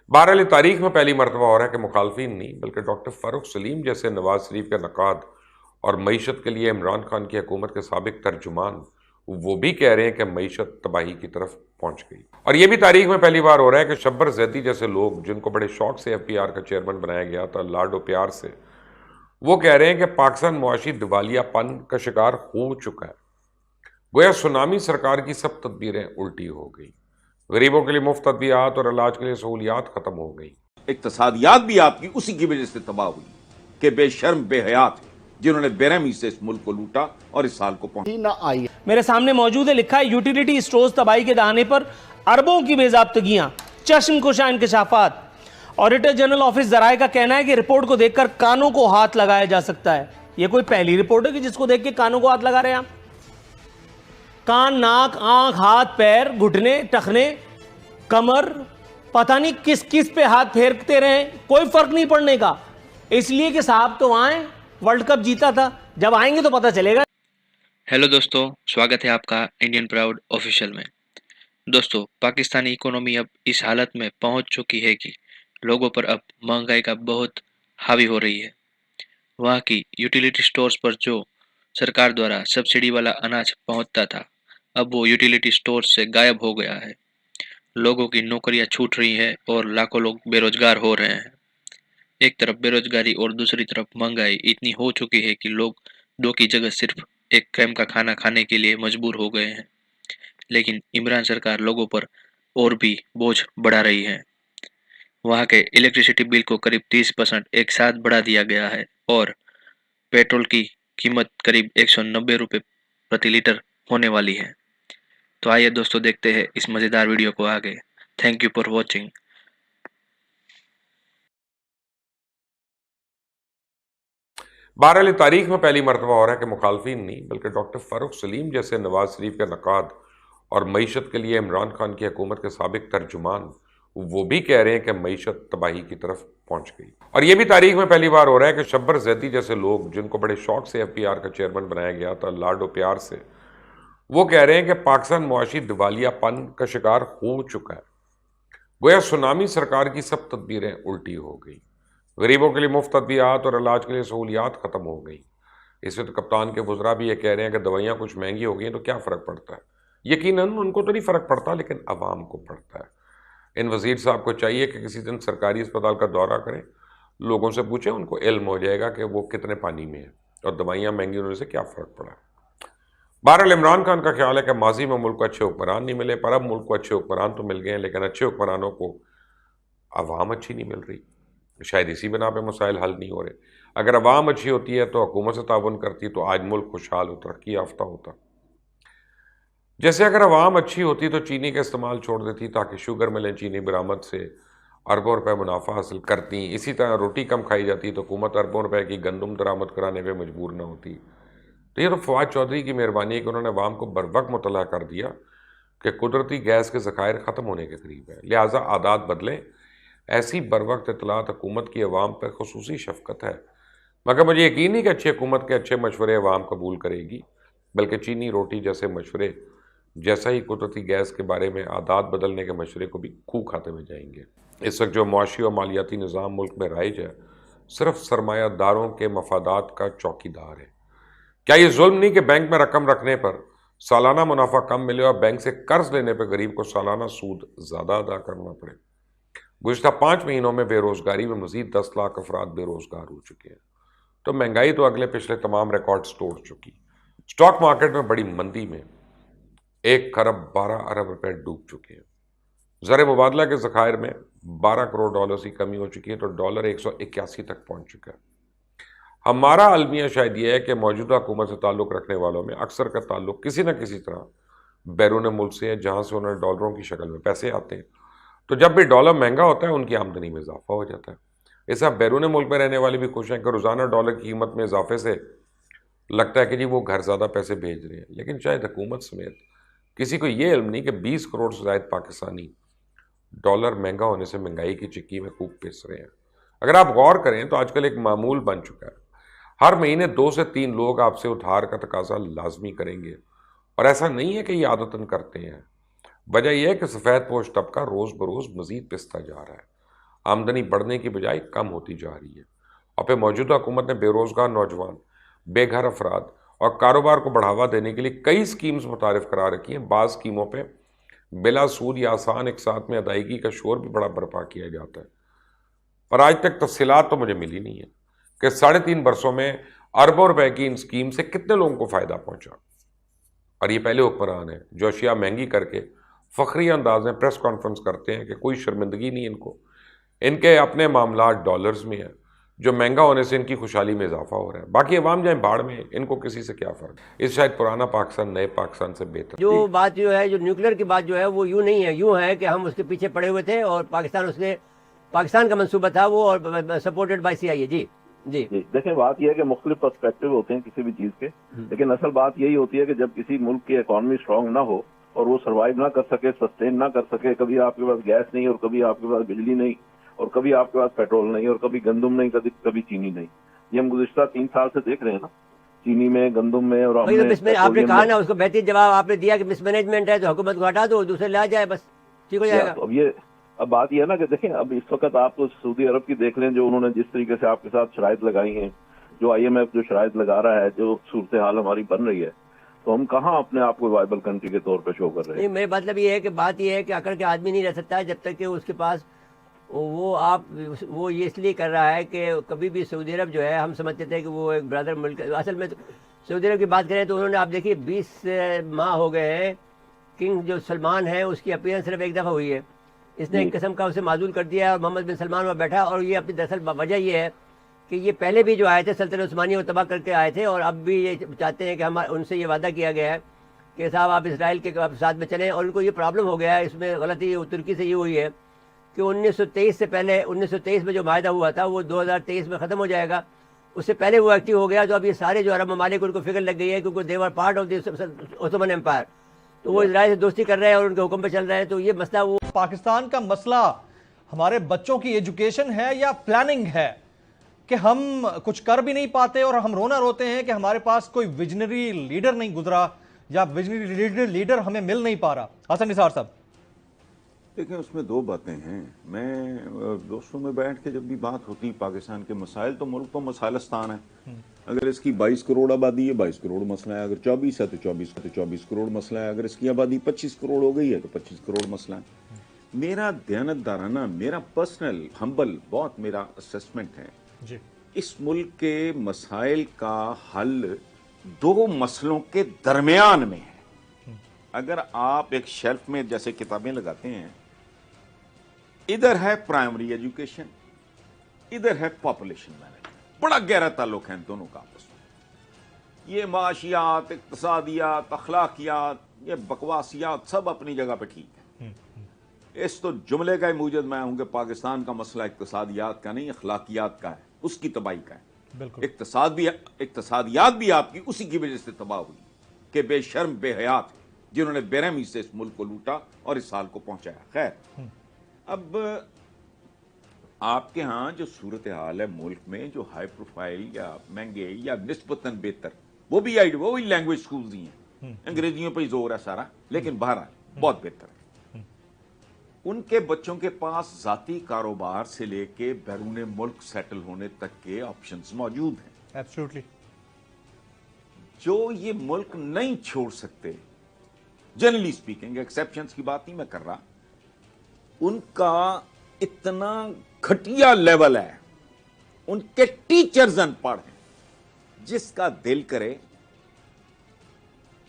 बहरहाल तारीख में पहली मरतबा हो रहा है कि मुखालफिन नहीं बल्कि डॉक्टर फ़ारूक सलीम जैसे नवाज शरीफ के नकाद और मईशत के लिए इमरान खान की हुकूमत के साबिक तर्जुमान वो भी कह रहे हैं कि मईशत तबाही की तरफ पहुंच गई। और ये भी तारीख में पहली बार हो रहा है कि शब्बर जैदी जैसे लोग जिनको बड़े शौक से FPR का चेयरमैन बनाया गया था लाडो प्यार से, वो कह रहे हैं कि पाकिस्तान मुआशी दिवालियापन का शिकार हो चुका है। गोया सुनामी सरकार की सब तदबीरें उल्टी हो गई। गरीबों के लिए मुफ्त अद्वियात और इलाज के लिए सहूलियात खत्म हो गई। इक्तसादियात भी आपकी उसी की वजह से तबाह हुई कि बेशर्म बेहयात है जिन्होंने बेरहमी से इस मुल्क को लूटा और इस साल को पहुंचा। मेरे सामने मौजूद है, लिखा है यूटिलिटी स्टोर्स तबाही के दहाने पर अरबों की बेजाब्तगियां, चश्मकुशा इंकशाफात। ऑडिटर जनरल ऑफिस जराये का कहना है कि रिपोर्ट को देखकर कानों को हाथ लगाया जा सकता है। यह कोई पहली रिपोर्ट है कि जिसको देख के कानों को हाथ लगा रहे हैं आप? कान, नाक, आंख, हाथ, पैर, घुटने, टखने, कमर, पता नहीं किस किस पे हाथ फेरते रहे, कोई फर्क नहीं पड़ने का। इसलिए कि साहब तो आए, वर्ल्ड कप जीता था, जब आएंगे तो पता चलेगा। हेलो दोस्तों, स्वागत है आपका इंडियन प्राउड ऑफिशियल में। दोस्तों, पाकिस्तानी इकोनॉमी अब इस हालत में पहुंच चुकी है कि लोगों पर अब महंगाई का बहुत हावी हो रही है। वहाँ की यूटिलिटी स्टोर्स पर जो सरकार द्वारा सब्सिडी वाला अनाज पहुंचता था, अब वो यूटिलिटी स्टोर्स से गायब हो गया है। लोगों की नौकरियां छूट रही हैं और लाखों लोग बेरोजगार हो रहे हैं। एक तरफ बेरोजगारी और दूसरी तरफ महंगाई इतनी हो चुकी है कि लोग दो की जगह सिर्फ एक टाइम का खाना खाने के लिए मजबूर हो गए हैं। लेकिन इमरान सरकार लोगों पर और भी बोझ बढ़ा रही है। वहाँ के इलेक्ट्रिसिटी बिल को करीब 30% एक साथ बढ़ा दिया गया है और पेट्रोल की कीमत करीब 190 रुपये प्रति लीटर होने वाली है। तो आइए दोस्तों, देखते हैं इस मज़ेदार वीडियो को आगे। Thank you for watching. बहरहाल तारीख में पहली मरतबा हो रहा है कि मुखालफिन नहीं बल्कि डॉक्टर फ़ारूक सलीम जैसे नवाज शरीफ के नकाद और मईशत के लिए इमरान खान की हुकूमत के साबिक तर्जुमान वो भी कह रहे हैं कि मईशत तबाही की तरफ पहुंच गई। और ये भी तारीख में पहली बार हो रहा है कि शब्बर जैदी जैसे लोग जिनको बड़े शौक से FPR का चेयरमैन बनाया गया था लाडो प्यार से, वो कह रहे हैं कि पाकिस्तान मुआशी दिवालियापन का शिकार हो चुका है। गोया सुनामी सरकार की सब तदबीरें उल्टी हो गई। गरीबों के लिए मुफ्त अद्वियात और इलाज के लिए सहूलियात खत्म हो गई। इससे तो कप्तान के वुज़रा भी ये कह रहे हैं कि दवाइयाँ कुछ महंगी हो गई हैं तो क्या फ़र्क पड़ता है। यकीनन उनको तो नहीं फ़र्क पड़ता, लेकिन आवाम को पड़ता है। इन वज़ीर साहब को चाहिए कि किसी दिन सरकारी अस्पताल का दौरा करें, लोगों से पूछें, उनको इल्म हो जाएगा कि वो कितने पानी में है और दवाइयाँ महंगी होने से क्या फ़र्क पड़ा। बहरहाल इमरान खान का ख्याल है कि माजी में मुल्क को अच्छे हुक्मरान नहीं मिले, पर अब मुल्क को अच्छे हुक्मरान तो मिल गए हैं, लेकिन अच्छे हुक्मरानों को आवाम अच्छी नहीं मिल रही। शायद इसी बिना पे मसाइल हल नहीं हो रहे। अगर अवाम अच्छी होती है तो हुकूमत से ताउन करती तो आज मुल्क खुशहाल और तरक्की याफ्ता होता। जैसे अगर अवाम अच्छी होती तो चीनी का इस्तेमाल छोड़ देती ताकि शुगर मिलें, चीनी बरामद से अरबों रुपए मुनाफा हासिल करती। इसी तरह रोटी कम खाई जाती तो हुकूमत अरबों रुपए की गंदम दरामद कराने पर मजबूर न होती। तो ये तो फवाद चौधरी की मेहरबानी है कि उन्होंने अवाम को बर वक्त मुतला कर दिया कि कुदरती गैस के ज़खायर ख़त्म होने के करीब है, लिहाजा आदात बदलें। ऐसी बर वक्त इतलात हुकूमत की अवाम पर खुसूसी शफकत है। मगर मुझे यकीन नहीं कि अच्छी हुकूमत के अच्छे मशवरे अवाम कबूल करेगी, बल्कि चीनी रोटी जैसे मशवरे, जैसा ही कुदरती गैस के बारे में आदात बदलने के मशवरे को भी खूह खाते में जाएंगे। इस वक्त जो मुआशी और मालियाती निज़ाम मुल्क में राइज है, सिर्फ सरमायादारों के मफादात का चौकीदार है। क्या ये जुल्म नहीं कि बैंक में रकम रखने पर सालाना मुनाफा कम मिले और बैंक से कर्ज लेने पर गरीब को सालाना सूद ज़्यादा अदा करना पड़े। गुज़िश्ता 5 महीनों में बेरोज़गारी में मज़ीद 10 लाख अफराद बेरोज़गार हो चुके हैं। तो महंगाई तो अगले पिछले तमाम रिकॉर्ड्स तोड़ चुकी। स्टॉक मार्केट में बड़ी मंदी में 1 खरब 12 अरब रुपए डूब चुके हैं। ज़र मुबादला के ज़खायर में 12 करोड़ डॉलर की कमी हो चुकी है, तो डॉलर 181 तक पहुँच चुका है। हमारा अलमिया शायद यह है कि मौजूदा हुकूमत से ताल्लुक़ रखने वालों में अक्सर का ताल्लुक़ किसी न किसी तरह बैरून मुल्क से है, जहाँ से उन्हें डॉलरों की शक्ल में पैसे आते हैं। तो जब भी डॉलर महंगा होता है, उनकी आमदनी में इजाफा हो जाता है। ऐसा बैरून मुल्क में रहने वाले भी खुश हैं कि रोज़ाना डॉलर की कीमत में इजाफे से लगता है कि जी वो घर ज़्यादा पैसे भेज रहे हैं। लेकिन शायद हुकूमत समेत किसी को ये इल्म नहीं कि 20 करोड़ से ज़ायद पाकिस्तानी डॉलर महंगा होने से महंगाई की चिक्की में खूब पिस रहे हैं। अगर आप गौर करें तो आजकल एक मामूल बन चुका है, हर महीने 2 से 3 लोग आपसे उधार का तकाजा लाजमी करेंगे। और ऐसा नहीं है कि ये आदतन करते हैं, वजह यह है कि सफ़ेद पोश तबका रोज़ बरोज़ मज़ीद पिसता जा रहा है। आमदनी बढ़ने की बजाय कम होती जा रही है। और फिर मौजूदा हुकूमत ने बेरोजगार नौजवान, बेघर अफराद और कारोबार को बढ़ावा देने के लिए कई स्कीम्स मुतारिफ करा रखी हैं। बाज़ स्कीमों पे बिला सूद या आसान एक साथ में अदायगी का शोर भी बड़ा बर्पा किया जाता है, पर आज तक तफसीलात तो मुझे मिली नहीं है कि 3.5 बरसों में अरबों रुपए की इन स्कीम से कितने लोगों को फ़ायदा पहुंचा। और ये पहले हुक्मरान हैं जो अशिया महंगी करके फ़ख्री अंदाज में प्रेस कॉन्फ्रेंस करते हैं कि कोई शर्मिंदगी नहीं इनको, इनके अपने मामला डॉलर्स में है, जो महंगा होने से इनकी खुशहाली में इजाफा हो रहा है। बाकी अवाम जाए बाढ़ में, इनको किसी से क्या फ़र्क। इस शायद पुराना पाकिस्तान नए पाकिस्तान से बेहतर। जो बात जो है, जो न्यूक्लियर की बात जो है, वो यूँ नहीं है, यूँ है कि हम उसके पीछे पड़े हुए थे और पाकिस्तान का मंसूबा था वो, और सपोर्टेड बाय CIA। जी देखें, बात यह है कि मुख्तलिफ पर्सपेक्टिव होते हैं किसी भी चीज के, लेकिन असल बात यही होती है कि जब किसी मुल्क की इकॉनमी स्ट्रांग ना हो और वो सर्वाइव ना कर सके, सस्टेन ना कर सके, कभी आपके पास गैस नहीं और कभी आपके पास बिजली नहीं और कभी आपके पास पेट्रोल नहीं और कभी गंदम नहीं, कभी चीनी नहीं। ये हम गुज़िश्ता 3 साल से देख रहे हैं ना, चीनी में, गंदम में और आपने कहा ना, उसको बेहतरीन जवाब आपने दिया कि मिसमैनेजमेंट है तो हुकूमत को हटा दो, दूसरे ले आ जाए, बस ठीक हो जाएगा। अब बात यह है ना कि देखें, अब इस वक्त आप तो सऊदी अरब की देख लें, जो उन्होंने जिस तरीके से आपके साथ शराइत लगाई हैं, जो IMF जो शराइत लगा रहा है, जो सूरत हाल हमारी बन रही है, तो हम कहाँ अपने आप को वाइबल कंट्री के तौर पे शो कर रहे हैं। मेरा मतलब ये है कि बात ये है कि अकड़ के आदमी नहीं रह सकता जब तक कि उसके पास वो ये इसलिए कर रहा है कि कभी भी सऊदी अरब जो है, हम समझते थे कि वो एक ब्रदर मुल्क, असल में सऊदी अरब की बात करें तो उन्होंने, आप देखिए 20 माह हो गए हैं, किंग जो सलमान है उसकी अपीयरेंस सिर्फ एक दफ़ा हुई है, इसने एक किस्म का उसे माजूल कर दिया और मोहम्मद बिन सलमान वहाँ बैठा। और ये अपनी दरअसल वजह ये है कि ये पहले भी जो आए थे सल्तनत उस्मानिया को तबाह करके आए थे, और अब भी ये चाहते हैं कि हम उनसे ये वादा किया गया है कि साहब आप इसराइल के साथ में चलें। और उनको ये प्रॉब्लम हो गया है, इसमें गलती तुर्की से ये हुई है कि 1923 से पहले, 1923 में जो माहिदा हुआ था वो 2023 में ख़त्म हो जाएगा, उससे पहले वो एक्टिव हो गया। तो अब ये सारे जो अरब ममालिक उनको फिक्र लग गई है क्योंकि they were part of the Ottoman Empire, तो वो इजराइल से दोस्ती कर रहे हैं और उनके हुक्म पे चल रहे हैं। तो ये मसला, वो पाकिस्तान का मसला हमारे बच्चों की एजुकेशन है या प्लानिंग है कि हम कुछ कर भी नहीं पाते और हम रोना रोते हैं कि हमारे पास कोई विजनरी लीडर नहीं गुजरा या विजनरी लीडर हमें मिल नहीं पा रहा। हसन निसार साहब, देखिए, उसमें 2 बातें हैं। मैं दोस्तों में बैठ के जब भी बात होती पाकिस्तान के मसाइल, तो मुल्क तो मसाइलस्तान है। अगर इसकी 22 करोड़ आबादी है, 22 करोड़ मसला है। अगर 24 है तो 24 करोड़ मसला है। अगर इसकी आबादी 25 करोड़ हो गई है तो 25 करोड़ मसला है। मेरा दयानतदाराना, मेरा पर्सनल हम्बल बहुत मेरा असेसमेंट है जी, इस मुल्क के मसाइल का हल 2 मसलों के दरमियान में है। अगर आप एक शेल्फ में जैसे किताबें लगाते हैं, इधर है प्राइमरी एजुकेशन, इधर है पॉपुलेशन मैनेजमेंट, बड़ा गहरा ताल्लुक है इन दोनों का आपस में। ये माशियात, इक्तसादियात, अखलाकियात, ये बकवासियात सब अपनी जगह पे ठीक है। इस तो जुमले का ही मूजद मैं हूं कि पाकिस्तान का मसला इक्तसादियात का नहीं, अखलाकियात का है, उसकी तबाही का है। बिल्कुल। इक्तसादियात भी आपकी उसी की वजह से तबाह हुई कि बेशर्म बेहयात जिन्होंने बेरहमी से इस मुल्क को लूटा और इस साल को पहुंचाया। खैर, अब आपके यहाँ जो सूरत हाल है मुल्क में, जो हाई प्रोफाइल या महंगे या निस्बतन बेहतर, वो भी लैंग्वेज स्कूल्स ही हैं, अंग्रेजियों पर ही जोर है सारा, लेकिन बहरहाल बहुत बेहतर है। उनके बच्चों के पास जाती कारोबार से लेके बैरून मुल्क सेटल होने तक के ऑप्शंस मौजूद हैं। एब्सोल्युटली। जो ये मुल्क नहीं छोड़ सकते, जनरली स्पीकिंग, एक्सेप्शंस की बात नहीं मैं कर रहा, उनका इतना घटिया लेवल है, उनके टीचर्स अनपढ़ हैं, जिसका दिल करे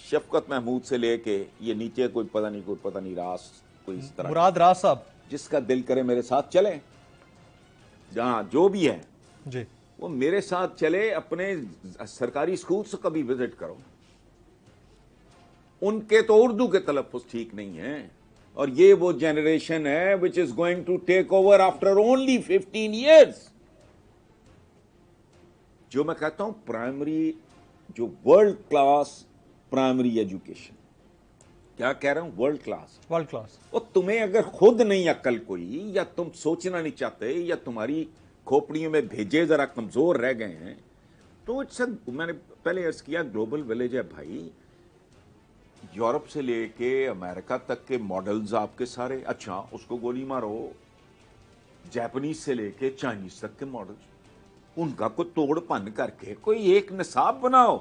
शफकत महमूद से लेके ये नीचे कोई पता नहीं रास, कोई इस तरह मुराद राज साहब, जिसका दिल करे मेरे साथ चले, जहां जो भी है जी, वो मेरे साथ चले, अपने सरकारी स्कूल से कभी विजिट करो। उनके तो उर्दू के तलफ़ुज़ ठीक नहीं है, और ये वो जनरेशन है which is going to take over after only 15 years. जो मैं कहता हूं प्राइमरी, जो वर्ल्ड क्लास प्राइमरी एजुकेशन, क्या कह रहा हूं, वर्ल्ड क्लास। और तुम्हें अगर खुद नहीं अक्ल कोई, या तुम सोचना नहीं चाहते, या तुम्हारी खोपड़ियों में भेजे जरा कमजोर रह गए हैं, तो मैंने पहले अर्ज किया, ग्लोबल विलेज है भाई। यूरोप से लेके अमेरिका तक के मॉडल्स आपके सारे, अच्छा उसको गोली मारो, जापानीज से लेके चाइनीज तक के मॉडल, उनका कोई तोड़ भन्न करके कोई एक निसाब बनाओ।